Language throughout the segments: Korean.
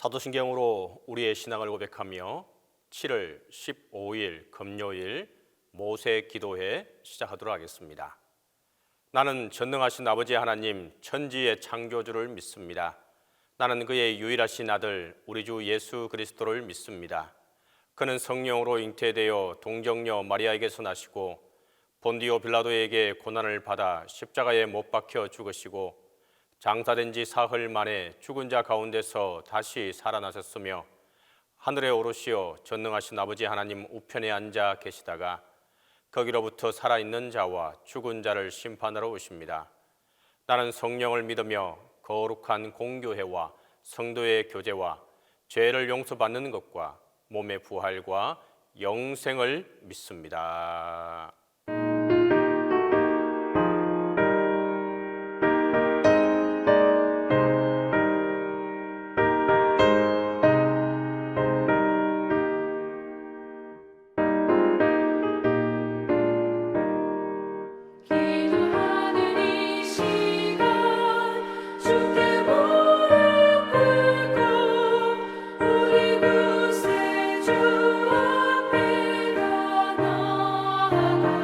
사도신경으로 우리의 신앙을 고백하며 7월 15일 금요일 모세 기도회 시작하도록 하겠습니다. 나는 전능하신 아버지 하나님 천지의 창조주를 믿습니다. 나는 그의 유일하신 아들 우리 주 예수 그리스도를 믿습니다. 그는 성령으로 잉태되어 동정녀 마리아에게서 나시고 본디오 빌라도에게 고난을 받아 십자가에 못 박혀 죽으시고 장사된 지 사흘 만에 죽은 자 가운데서 다시 살아나셨으며 하늘에 오르시어 전능하신 아버지 하나님 우편에 앉아 계시다가 거기로부터 살아있는 자와 죽은 자를 심판하러 오십니다. 나는 성령을 믿으며 거룩한 공교회와 성도의 교제와 죄를 용서받는 것과 몸의 부활과 영생을 믿습니다. 주 앞에 다 나아가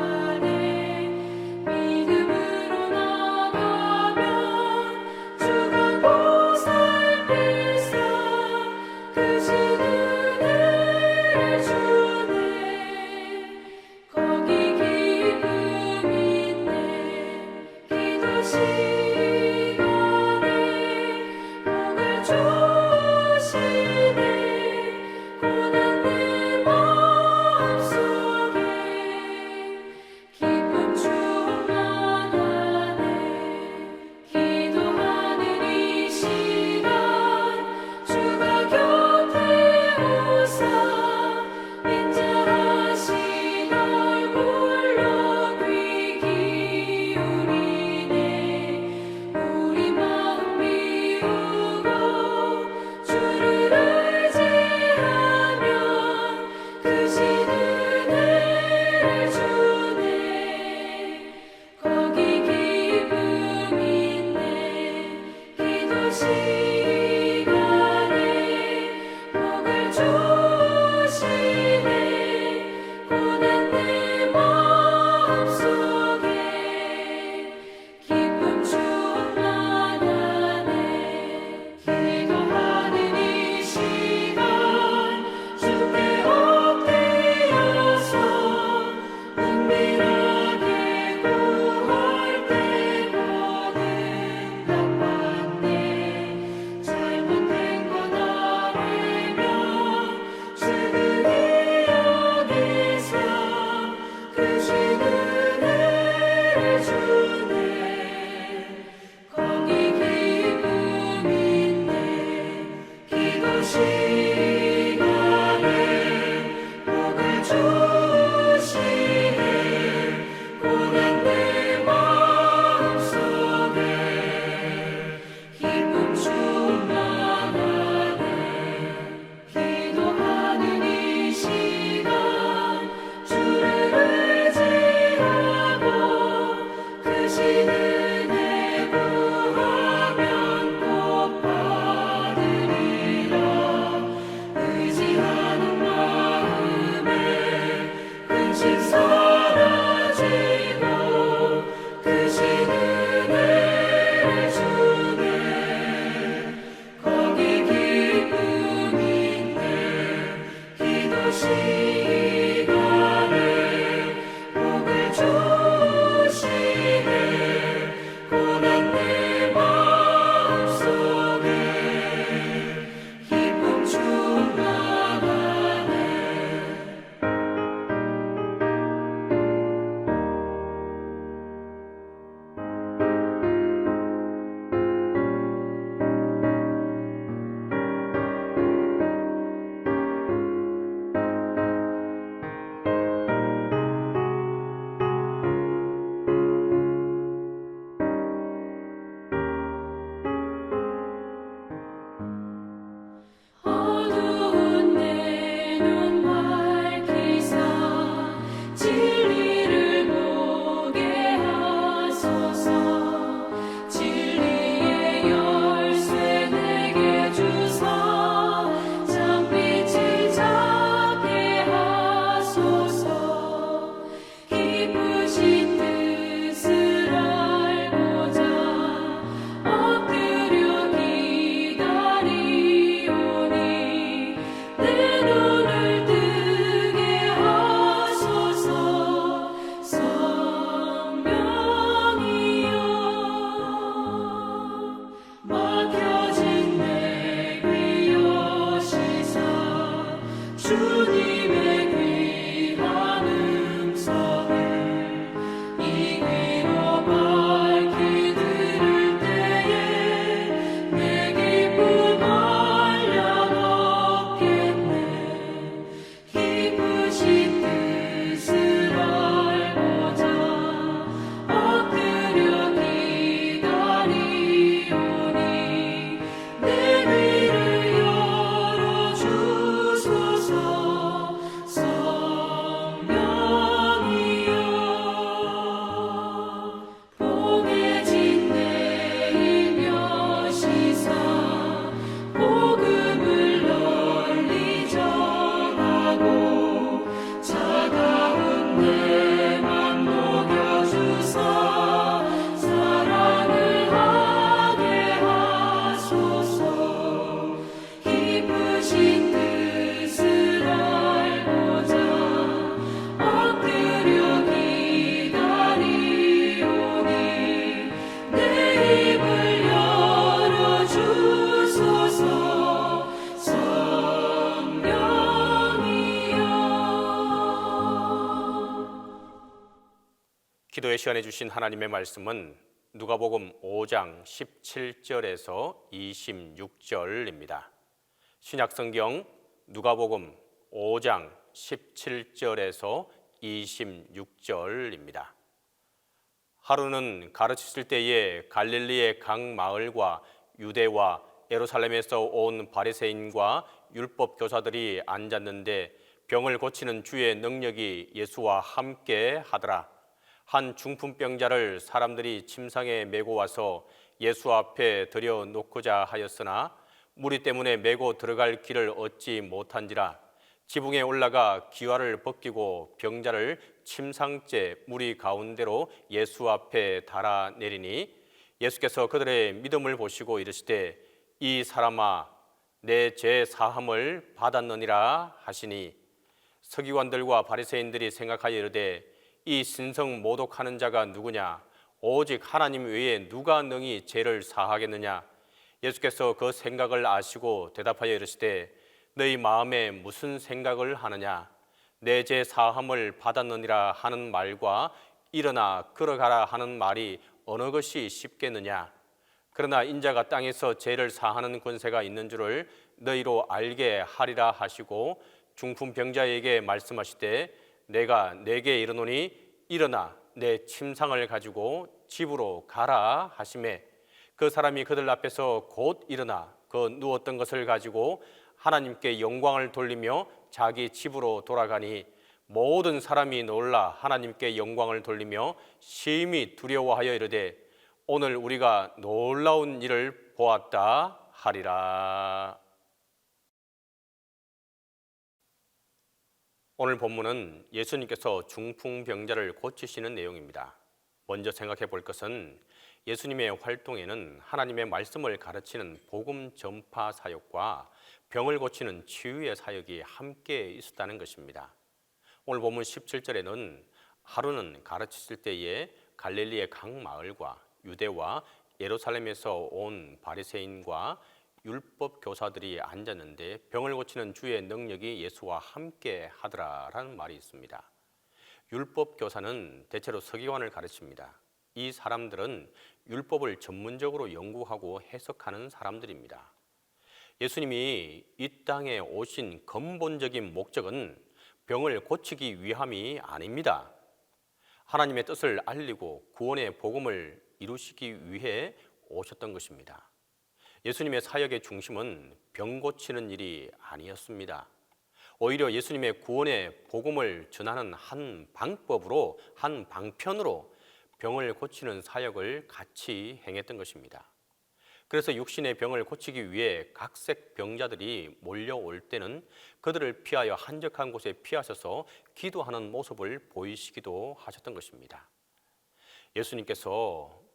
기도의 시간에 주신 하나님의 말씀은 누가복음 5장 17절에서 26절입니다. 신약성경 누가복음 5장 17절에서 26절입니다. 하루는 가르치실 때에 갈릴리의 각 마을과 유대와 예루살렘에서 온 바리새인과 율법 교사들이 앉았는데 병을 고치는 주의 능력이 예수와 함께 하더라. 한 중풍병자를 사람들이 침상에 메고 와서 예수 앞에 들여 놓고자 하였으나 무리 때문에 메고 들어갈 길을 얻지 못한지라. 지붕에 올라가 기와를 벗기고 병자를 침상째 무리 가운데로 예수 앞에 달아내리니 예수께서 그들의 믿음을 보시고 이르시되 이 사람아 내 죄 사함을 받았느니라 하시니 서기관들과 바리새인들이 생각하여 이르되 이 신성 모독하는 자가 누구냐? 오직 하나님 외에 누가 능히 죄를 사하겠느냐? 예수께서 그 생각을 아시고 대답하여 이르시되 너희 마음에 무슨 생각을 하느냐? 내 죄 사함을 받았느니라 하는 말과 일어나 걸어가라 하는 말이 어느 것이 쉽겠느냐? 그러나 인자가 땅에서 죄를 사하는 권세가 있는 줄을 너희로 알게 하리라 하시고 중풍병자에게 말씀하시되 내가 내게 이르노니 일어나 내 침상을 가지고 집으로 가라 하시매 그 사람이 그들 앞에서 곧 일어나 그 누웠던 것을 가지고 하나님께 영광을 돌리며 자기 집으로 돌아가니 모든 사람이 놀라 하나님께 영광을 돌리며 심히 두려워하여 이르되 오늘 우리가 놀라운 일을 보았다 하리라. 오늘 본문은 예수님께서 중풍병자를 고치시는 내용입니다. 먼저 생각해 볼 것은 예수님의 활동에는 하나님의 말씀을 가르치는 복음 전파 사역과 병을 고치는 치유의 사역이 함께 있었다는 것입니다. 오늘 본문 17절에는 하루는 가르치실 때에 갈릴리의 각 마을과 유대와 예루살렘에서 온 바리새인과 율법 교사들이 앉았는데 병을 고치는 주의 능력이 예수와 함께 하더라라는 말이 있습니다. 율법 교사는 대체로 서기관을 가르칩니다. 이 사람들은 율법을 전문적으로 연구하고 해석하는 사람들입니다. 예수님이 이 땅에 오신 근본적인 목적은 병을 고치기 위함이 아닙니다. 하나님의 뜻을 알리고 구원의 복음을 이루시기 위해 오셨던 것입니다. 예수님의 사역의 중심은 병 고치는 일이 아니었습니다. 오히려 예수님의 구원의 복음을 전하는 한 방법으로, 한 방편으로 병을 고치는 사역을 같이 행했던 것입니다. 그래서 육신의 병을 고치기 위해 각색 병자들이 몰려올 때는 그들을 피하여 한적한 곳에 피하셔서 기도하는 모습을 보이시기도 하셨던 것입니다. 예수님께서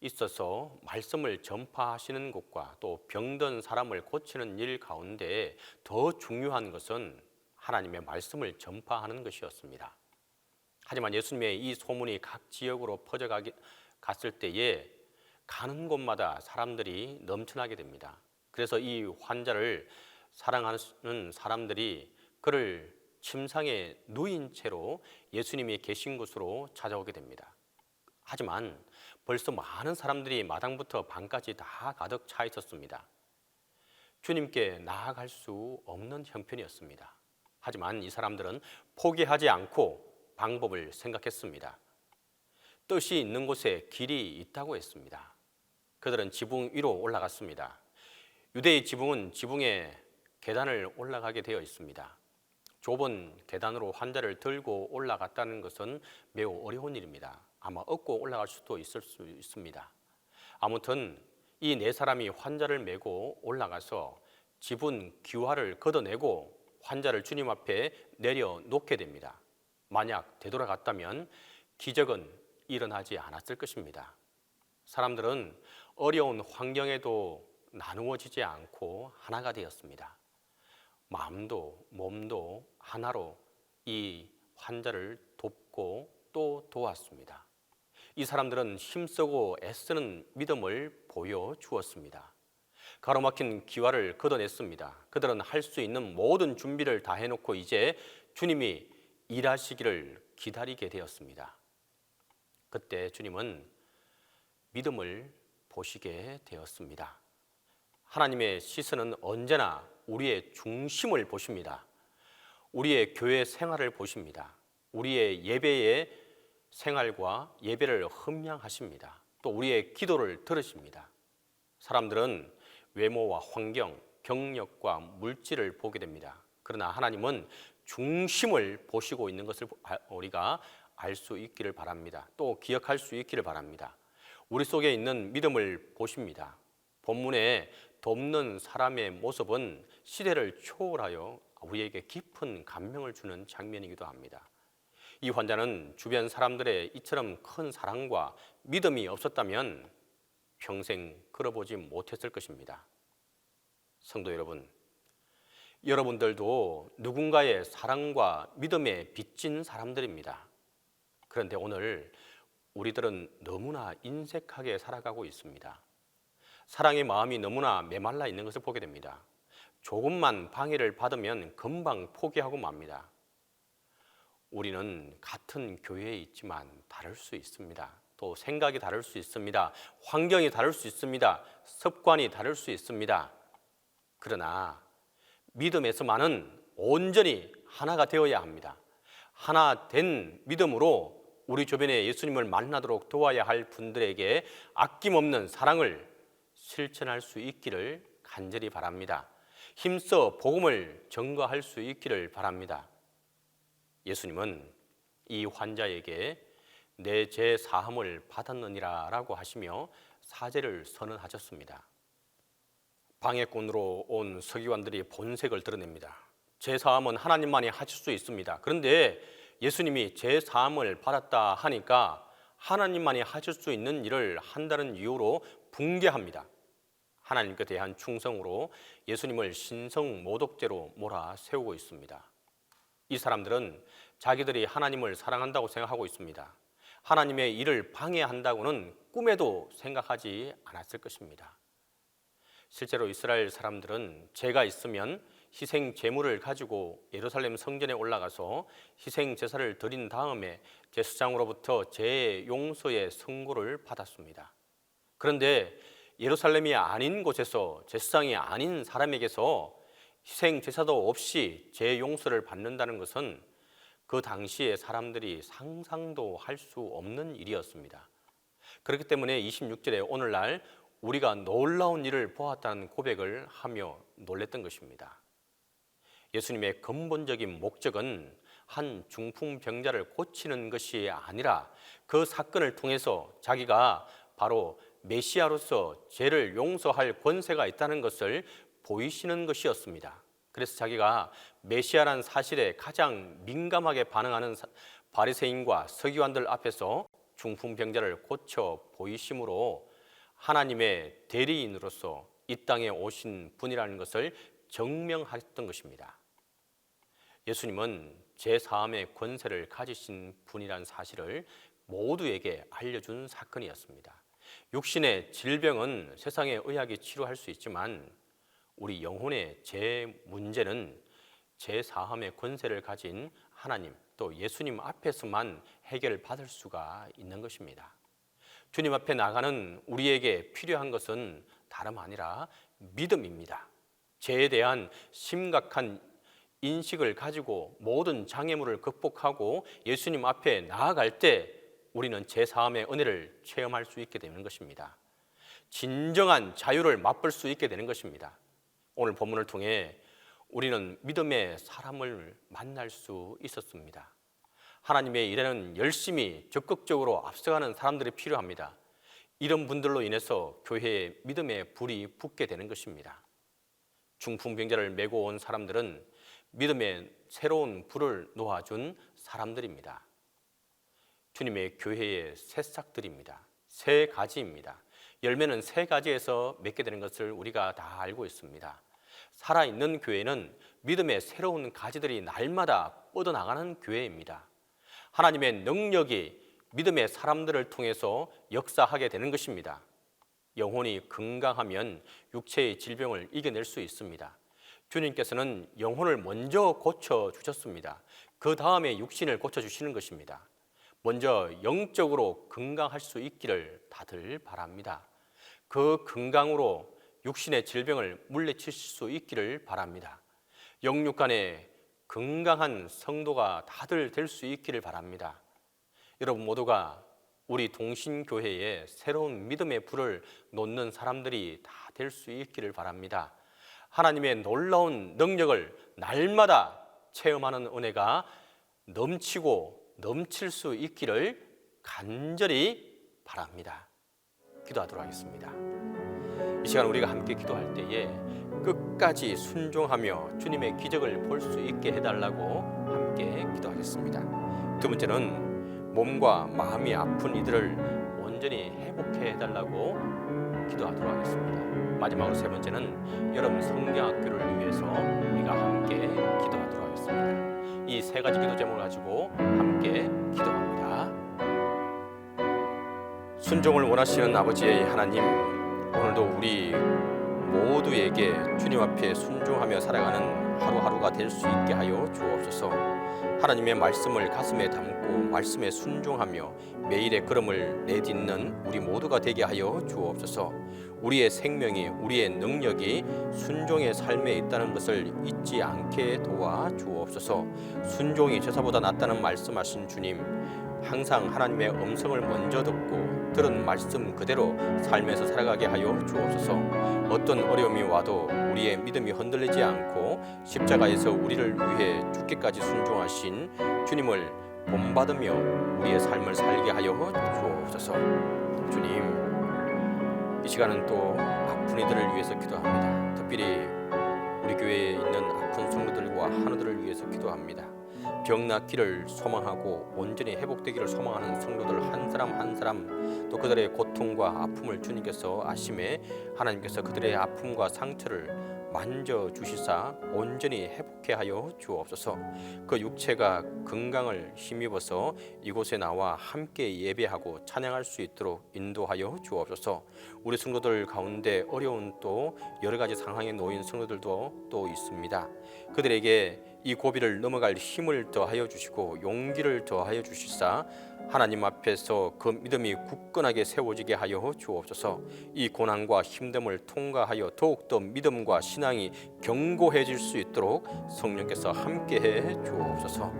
있어서 말씀을 전파하시는 것과 또 병든 사람을 고치는 일 가운데 더 중요한 것은 하나님의 말씀을 전파하는 것이었습니다. 하지만 예수님의 이 소문이 각 지역으로 퍼져갔을 때에 가는 곳마다 사람들이 넘쳐나게 됩니다. 그래서 이 환자를 사랑하는 사람들이 그를 침상에 누인 채로 예수님이 계신 곳으로 찾아오게 됩니다. 하지만 벌써 많은 사람들이 마당부터 방까지 다 가득 차 있었습니다. 주님께 나아갈 수 없는 형편이었습니다. 하지만 이 사람들은 포기하지 않고 방법을 생각했습니다. 뜻이 있는 곳에 길이 있다고 했습니다. 그들은 지붕 위로 올라갔습니다. 유대의 지붕은 지붕에 계단을 올라가게 되어 있습니다. 좁은 계단으로 환자를 들고 올라갔다는 것은 매우 어려운 일입니다. 아마 업고 올라갈 수도 있을 수 있습니다. 아무튼 이 네 사람이 환자를 메고 올라가서 지붕 기와를 걷어내고 환자를 주님 앞에 내려놓게 됩니다. 만약 되돌아갔다면 기적은 일어나지 않았을 것입니다. 사람들은 어려운 환경에도 나누어지지 않고 하나가 되었습니다. 마음도 몸도 하나로 이 환자를 돕고 또 도왔습니다. 이 사람들은 힘쓰고 애쓰는 믿음을 보여주었습니다. 가로막힌 기와를 걷어냈습니다. 그들은 할 수 있는 모든 준비를 다 해놓고 이제 주님이 일하시기를 기다리게 되었습니다. 그때 주님은 믿음을 보시게 되었습니다. 하나님의 시선은 언제나 우리의 중심을 보십니다. 우리의 교회 생활을 보십니다. 우리의 예배의 생활과 예배를 흠양하십니다. 또 우리의 기도를 들으십니다. 사람들은 외모와 환경, 경력과 물질을 보게 됩니다. 그러나 하나님은 중심을 보시고 있는 것을 우리가 알 수 있기를 바랍니다. 또 기억할 수 있기를 바랍니다. 우리 속에 있는 믿음을 보십니다. 본문에 돕는 사람의 모습은 시대를 초월하여 우리에게 깊은 감명을 주는 장면이기도 합니다. 이 환자는 주변 사람들의 이처럼 큰 사랑과 믿음이 없었다면 평생 걸어보지 못했을 것입니다. 성도 여러분, 여러분들도 누군가의 사랑과 믿음에 빚진 사람들입니다. 그런데 오늘 우리들은 너무나 인색하게 살아가고 있습니다. 사랑의 마음이 너무나 메말라 있는 것을 보게 됩니다. 조금만 방해를 받으면 금방 포기하고 맙니다. 우리는 같은 교회에 있지만 다를 수 있습니다. 또 생각이 다를 수 있습니다. 환경이 다를 수 있습니다. 습관이 다를 수 있습니다. 그러나 믿음에서만은 온전히 하나가 되어야 합니다. 하나 된 믿음으로 우리 주변에 예수님을 만나도록 도와야 할 분들에게 아낌없는 사랑을 실천할 수 있기를 간절히 바랍니다. 힘써 복음을 전거할 수 있기를 바랍니다. 예수님은 이 환자에게 내 죄 사함을 받았느니라 라고 하시며 사죄를 선언하셨습니다. 방해꾼으로 온 서기관들이 본색을 드러냅니다. 제사함은 하나님만이 하실 수 있습니다. 그런데 예수님이 제사함을 받았다 하니까 하나님만이 하실 수 있는 일을 한다는 이유로 붕괴합니다. 하나님께 대한 충성으로 예수님을 신성모독죄로 몰아세우고 있습니다. 이 사람들은 자기들이 하나님을 사랑한다고 생각하고 있습니다. 하나님의 일을 방해한다고는 꿈에도 생각하지 않았을 것입니다. 실제로 이스라엘 사람들은 죄가 있으면 희생 제물을 가지고 예루살렘 성전에 올라가서 희생 제사를 드린 다음에 제사장으로부터 죄 용서의 선고를 받았습니다. 그런데 예루살렘이 아닌 곳에서 제사장이 아닌 사람에게서 희생 제사도 없이 죄 용서를 받는다는 것은 그 당시에 사람들이 상상도 할 수 없는 일이었습니다. 그렇기 때문에 26절에 오늘날 우리가 놀라운 일을 보았다는 고백을 하며 놀랬던 것입니다. 예수님의 근본적인 목적은 한 중풍병자를 고치는 것이 아니라 그 사건을 통해서 자기가 바로 메시아로서 죄를 용서할 권세가 있다는 것을 보이시는 것이었습니다. 그래서 자기가 메시아란 사실에 가장 민감하게 반응하는 바리새인과 서기관들 앞에서 중풍병자를 고쳐 보이심으로 하나님의 대리인으로서 이 땅에 오신 분이라는 것을 증명하셨던 것입니다. 예수님은 제사함의 권세를 가지신 분이라는 사실을 모두에게 알려준 사건이었습니다. 육신의 질병은 세상의 의학이 치료할 수 있지만 우리 영혼의 죄 문제는 제사함의 권세를 가진 하나님 또 예수님 앞에서만 해결받을 수가 있는 것입니다. 주님 앞에 나가는 우리에게 필요한 것은 다름 아니라 믿음입니다. 죄에 대한 심각한 인식을 가지고 모든 장애물을 극복하고 예수님 앞에 나아갈 때 우리는 제사함의 은혜를 체험할 수 있게 되는 것입니다. 진정한 자유를 맛볼 수 있게 되는 것입니다. 오늘 본문을 통해 우리는 믿음의 사람을 만날 수 있었습니다. 하나님의 일에는 열심히 적극적으로 앞서가는 사람들이 필요합니다. 이런 분들로 인해서 교회에 믿음의 불이 붙게 되는 것입니다. 중풍병자를 메고 온 사람들은 믿음의 새로운 불을 놓아준 사람들입니다. 주님의 교회의 새싹들입니다. 세 가지입니다. 열매는 세 가지에서 맺게 되는 것을 우리가 다 알고 있습니다. 살아있는 교회는 믿음의 새로운 가지들이 날마다 뻗어나가는 교회입니다. 하나님의 능력이 믿음의 사람들을 통해서 역사하게 되는 것입니다. 영혼이 건강하면 육체의 질병을 이겨낼 수 있습니다. 주님께서는 영혼을 먼저 고쳐주셨습니다. 그 다음에 육신을 고쳐주시는 것입니다. 먼저 영적으로 건강할 수 있기를 다들 바랍니다. 그 건강으로 육신의 질병을 물리칠 수 있기를 바랍니다. 영육 간에 건강한 성도가 다들 될 수 있기를 바랍니다. 여러분 모두가 우리 동신교회에 새로운 믿음의 불을 놓는 사람들이 다 될 수 있기를 바랍니다. 하나님의 놀라운 능력을 날마다 체험하는 은혜가 넘치고 넘칠 수 있기를 간절히 바랍니다. 기도하도록 하겠습니다. 이 시간 우리가 함께 기도할 때에 끝까지 순종하며 주님의 기적을 볼 수 있게 해달라고 함께 기도하겠습니다. 두 번째는 몸과 마음이 아픈 이들을 온전히 회복해 해달라고 기도하도록 하겠습니다. 마지막으로 세 번째는 여러분 성경학교를 위해서 우리가 함께 기도하도록 하겠습니다. 이 세 가지 기도 제목을 가지고 함께 기도합니다. 순종을 원하시는 아버지의 하나님, 오늘도 우리 모두에게 주님 앞에 순종하며 살아가는 하루하루가 될 수 있게 하여 주옵소서. 하나님의 말씀을 가슴에 담고 말씀에 순종하며 매일의 걸음을 내딛는 우리 모두가 되게 하여 주옵소서. 우리의 생명이 우리의 능력이 순종의 삶에 있다는 것을 잊지 않게 도와 주옵소서. 순종이 제사보다 낫다는 말씀하신 주님, 항상 하나님의 음성을 먼저 듣고 들은 말씀 그대로 삶에서 살아가게 하여 주옵소서. 어떤 어려움이 와도 우리의 믿음이 흔들리지 않고 십자가에서 우리를 위해 죽기까지 순종하신 주님을 본받으며 우리의 삶을 살게 하여 주옵소서. 주님, 이 시간은 또 아픈 이들을 위해서 기도합니다. 특별히 우리 교회에 있는 아픈 성도들과 한우들을 위해서 기도합니다. 병 낫기를 소망하고 온전히 회복되기를 소망하는 성도들 한 사람 한 사람, 또 그들의 고통과 아픔을 주님께서 아심에 하나님께서 그들의 아픔과 상처를 만져주시사 온전히 회복케 하여 주옵소서. 그 육체가 건강을 힘입어서 이곳에 나와 함께 예배하고 찬양할 수 있도록 인도하여 주옵소서. 우리 성도들 가운데 어려운 또 여러 가지 상황에 놓인 성도들도 또 있습니다. 그들에게 이 고비를 넘어갈 힘을 더하여 주시고 용기를 더하여 주시사 하나님 앞에서 그 믿음이 굳건하게 세워지게 하여 주옵소서. 이 고난과 힘듦을 통과하여 더욱더 믿음과 신앙이 견고해질 수 있도록 성령께서 함께해 주옵소서.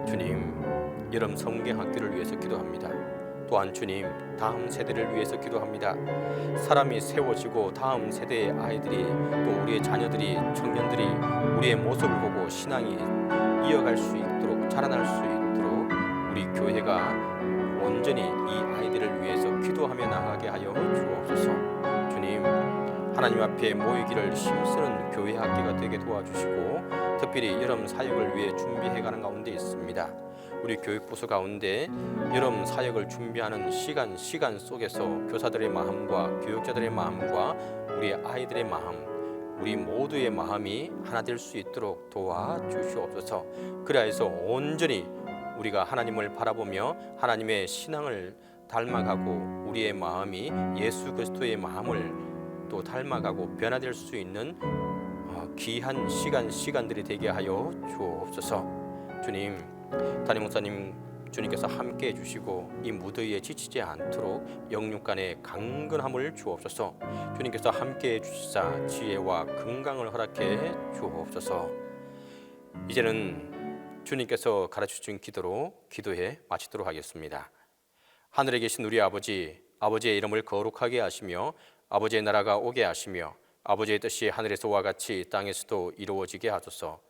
주님, 여름 성경학교를 위해서 기도합니다. 또한 주님, 다음 세대를 위해서 기도합니다. 사람이 세워지고 다음 세대의 아이들이 또 우리의 자녀들이 청년들이 우리의 모습을 보고 신앙이 이어갈 수 있도록 자라날 수 있도록 우리 교회가 온전히 이 아이들을 위해서 기도하며 나가게 하여 주옵소서. 주님, 하나님 앞에 모이기를 힘쓰는 교회 학교가 되게 도와주시고 특별히 여름 사역을 위해 준비해가는 가운데 있습니다. 우리 교육부서 가운데 여름 사역을 준비하는 시간 속에서 교사들의 마음과 교육자들의 마음과 우리 아이들의 마음, 우리 모두의 마음이 하나 될 수 있도록 도와주시옵소서. 그래서 온전히 우리가 하나님을 바라보며 하나님의 신앙을 닮아가고 우리의 마음이 예수 그리스도의 마음을 또 닮아가고 변화될 수 있는 귀한 시간들이 되게 하여 주옵소서. 주님, 담임 목사님 주님께서 함께 해주시고 이 무더위에 지치지 않도록 영육간의 강건함을 주옵소서. 주님께서 함께 해주시사 지혜와 건강을 허락해 주옵소서. 이제는 주님께서 가르쳐주신 기도로 기도해 마치도록 하겠습니다. 하늘에 계신 우리 아버지, 아버지의 이름을 거룩하게 하시며 아버지의 나라가 오게 하시며 아버지의 뜻이 하늘에서와 같이 땅에서도 이루어지게 하소서.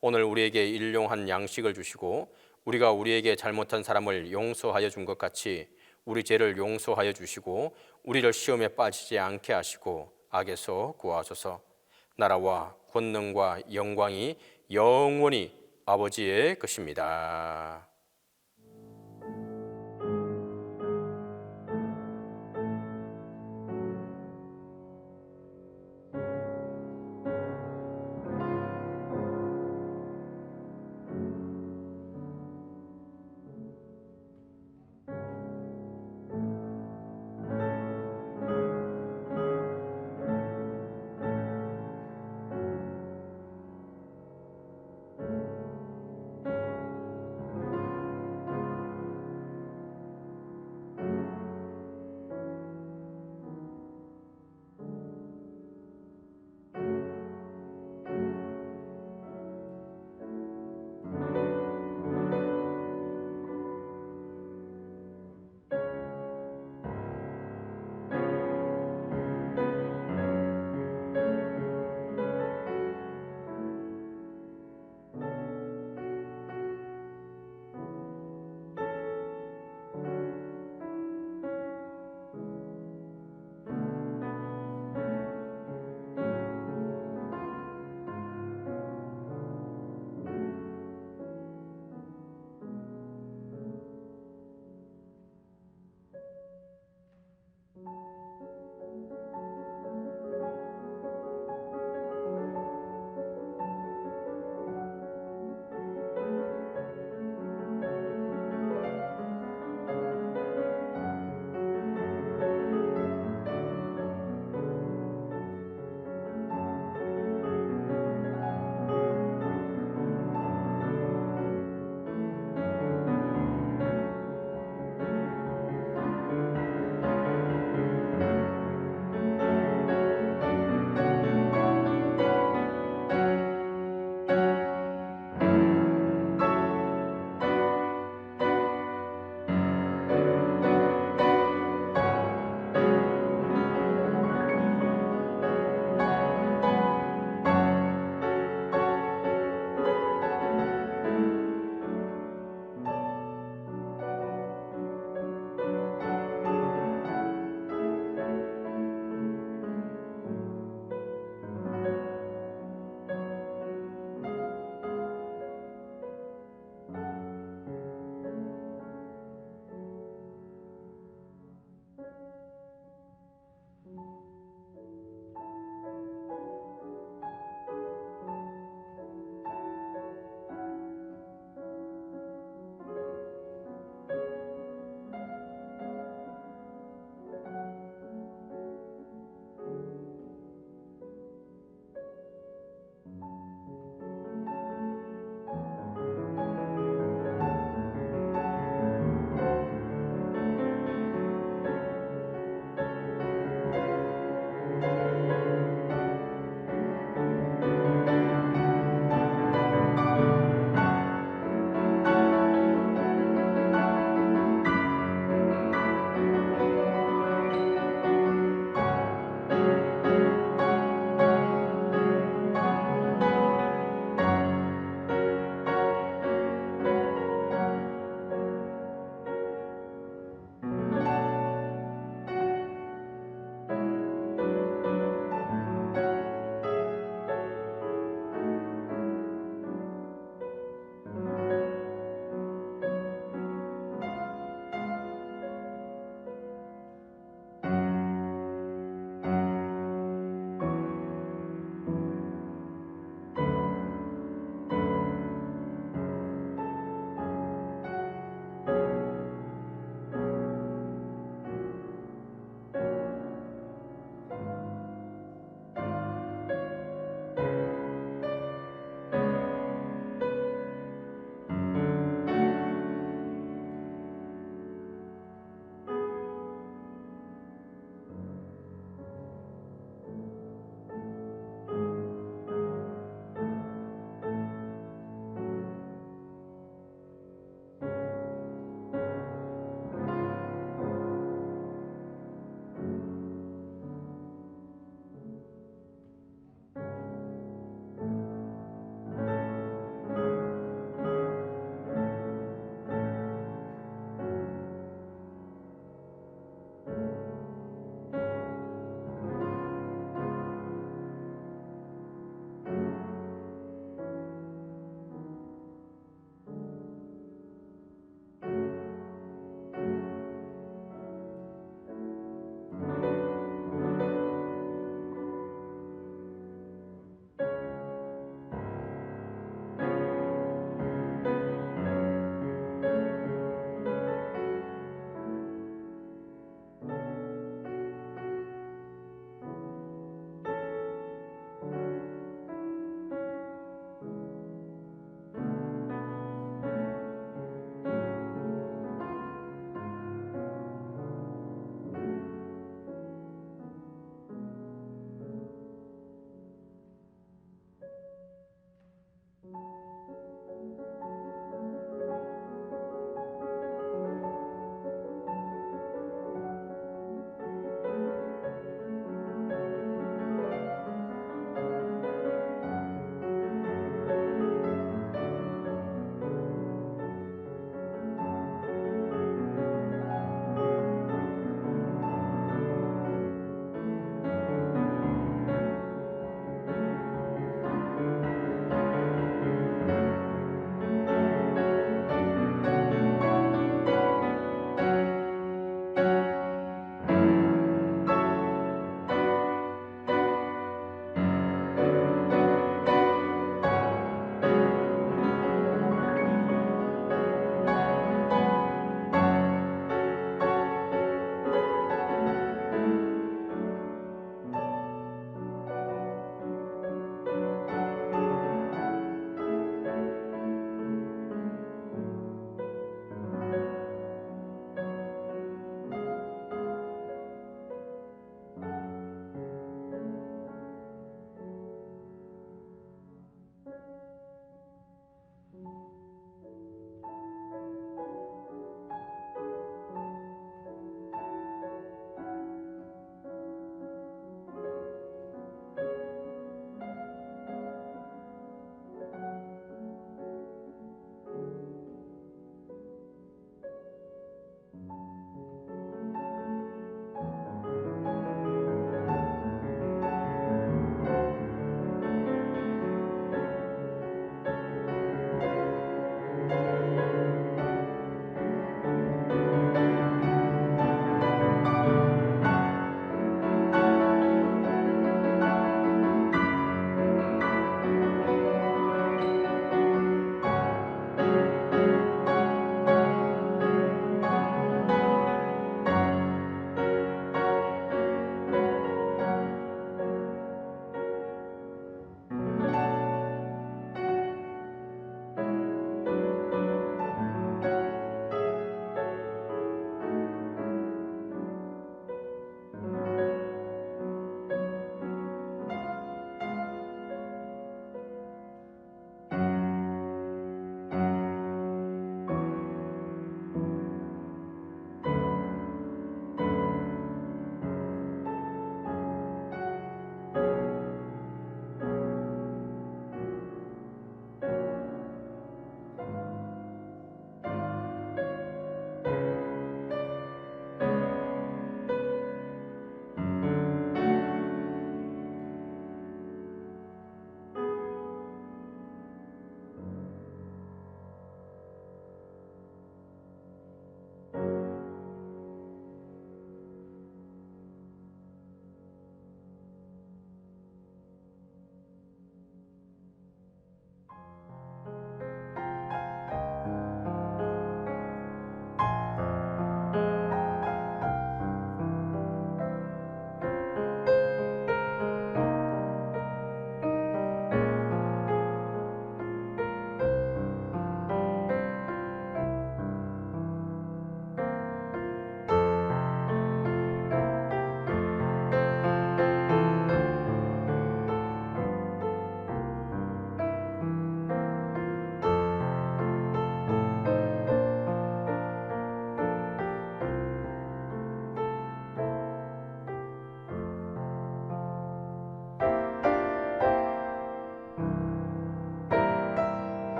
오늘 우리에게 일용할 양식을 주시고 우리가 우리에게 잘못한 사람을 용서하여 준 것 같이 우리 죄를 용서하여 주시고 우리를 시험에 빠지지 않게 하시고 악에서 구하소서. 나라와 권능과 영광이 영원히 아버지의 것입니다.